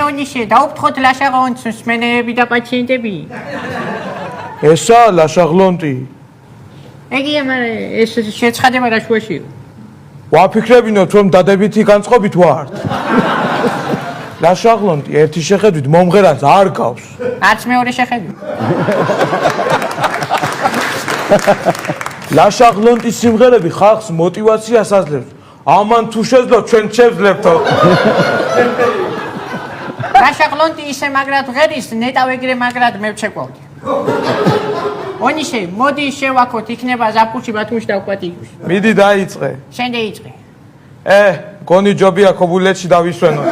ონიშე დაუფრთხოთ ლაშაღლონტს მსმენელები და პაციენტები. ესა ლაშაღლონტი. ეგია, მაგრამ ეს შეცხადება რა შუაში იყო? ვაფიქრებინოთ, რომ დადებითი განწყობით ვართ. ლაშაღლონტი ერთი შეხედვით მომღერალს არ გავს. არც მეორე შეხედვით. ლაშაღლონტის სიმღერები ხალხს მოტივაციას აძლევს. ამან თუ შეძლოთ, ჩვენ შევძლებთო. ლაშაღლონტი ისე მაგრად ღერის, ნეტავ ეგრე მაგრამ მე ვჩეკვავდი. ონიშე, მოდი შევაქოთ, იქნება ზაფხულში ბათუმში დავკვატიოს. მიდი დაიწყე. შენ დაიწყე. გონი ჯობია ქობულეთში დავისვენოთ.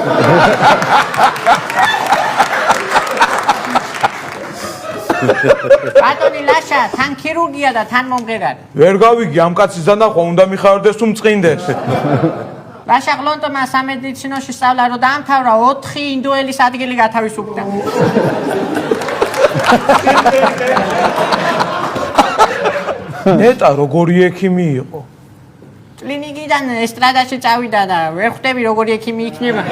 ბატონი ლაშა, თან ქირურგია და თან მომღერალი. ვერ გავიგი ამ კაცის დანახვა უნდა მიხარდეს თუ მწყინდეს. ლაშაღლონტმა სამედიცინოში სწავლა რო დაამთავრა 4 ინდოელის ადგილი გათავისუფლდა. ნეტა როგორი ექიმი იყო? კლინიკიდან ესტრადაში წავიდა და ვერ ხვდები როგორი ექიმი იქნება.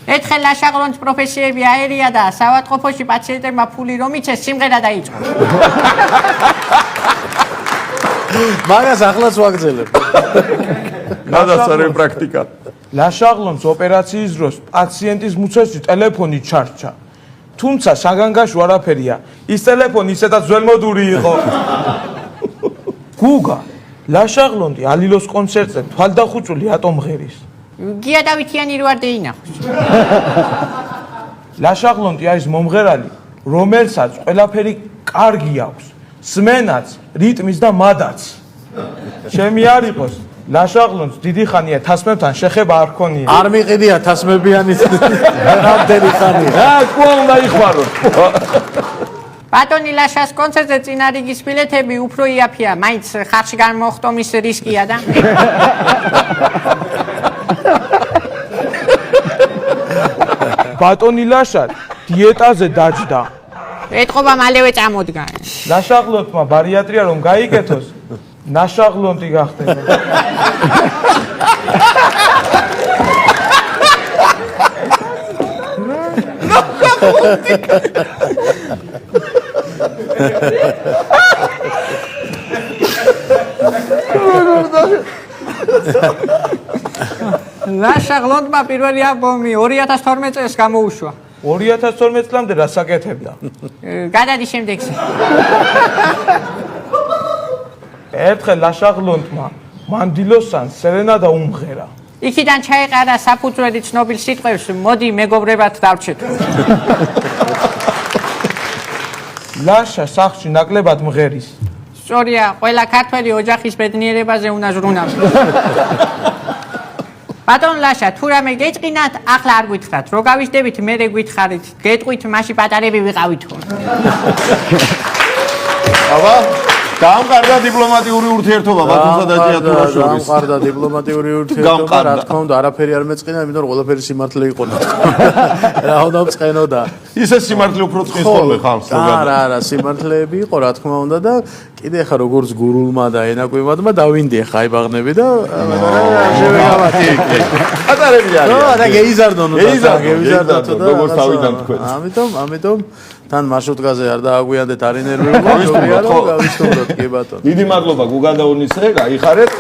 ერთხელ ლაშაღლონტის პროფესიები აერია და საავადმყოფოში პაციენტებმა ფული რომ იცეს, სიმღერა დაიწყო. მაგას ახლაც ვაგრძელებ. გადასარე პრაქტიკა. ლაშაღლონტს ოპერაციის დროს პაციენტის მუცესში ტელეფონი ჩარჩა. თუმცა საგანგაშო არაფერია. ის ტელეფონი ისედაც ველმოდური იყო. გუგა, ლაშაღლონტი ალილოს კონცერტზე თვალდახუჭული ატომღერის. გია დავითიანი რო არ დაინახოს. ლაშაღლონტი არის მომღერალი, რომელსაც ყველაფერი კარგი აქვს. სმენაც, რიტმის და მადაც. ჩემი არ იყოს, ლაშაღლონტს დიდი ხანია თასმებთან შეხება არ ქონია. არ მიყიდია თასმებიანი რამდენი ხანია. რა თქმა უნდა იხმაროთ. ბატონი ლაშას კონცერტზე წინა რიგის ბილეთები უფრო იაფია, მაინც ხარში გამოხტომის რისკია და. ბატონი ლაშა დიეტაზე დაჯდა. ეთყობა მალევე წამოდგა. ლაშაღლონტმა ბარიატრია რომ გაიგეთოს, ნაშაღლონტი გახდება. ლაშაღლონტმა პირველი ალბომი 2012 წელს გამოუშვა. 2012 წლამდე რა საკეთებდა? გადადი შემდეგზე. ერთხელ ლაშაღლონტმა მანდილოსან სერენადა უმღერა. იქიდან ჩაეყარა საფუძველი ცნობილ სიტყვებს, მოდი მეგობრებად დავრჩეთ. ლაშა სახლში ნაკლებად მღერის. სწორია, ყველა ქართველი ოჯახის ბედნიერებაზე უნდა ზრუნავს. ბატონ ლაშა, თუ რამე გეჭყინათ, ახლა არ გვითხრათ. რო გავისდებით, მერე გითხარით. გეტყვით, მაშინ პატარები ვიყავითო. აბა, გამყარდა დიპლომატიური ურთიერთობა ბათუმსა და ჭიათურას შორის. გამყარდა დიპლომატიური ურთიერთობა, რა თქმა უნდა, არაფერი არ მეწყინა, იმიტომ რომ ყველაფერი სიმართლე იყო. რა უნდა ვწყენოდა? ისე სიმართლე უფრო წყის ხოლმე ხალხს. არა, სიმართლეები იყო, რა თქმა უნდა და კიდე ხა როგორც გურულმა და ენაკვიმადმა დავინდი ხა აიბაღნები და შევეგავათი. ატარები არის. ნუ და გეიზარდონო და გეიზარდო და როგორც თავიდან თქვენ. ამიტომ თან მარშრუტკაზე არ დააგვიანდეთ არ ინერვიულობ, ჯობია რომ გავისწოროთ კი ბატონო. დიდი მადლობა გუგა და უნისე, გაიხარეთ.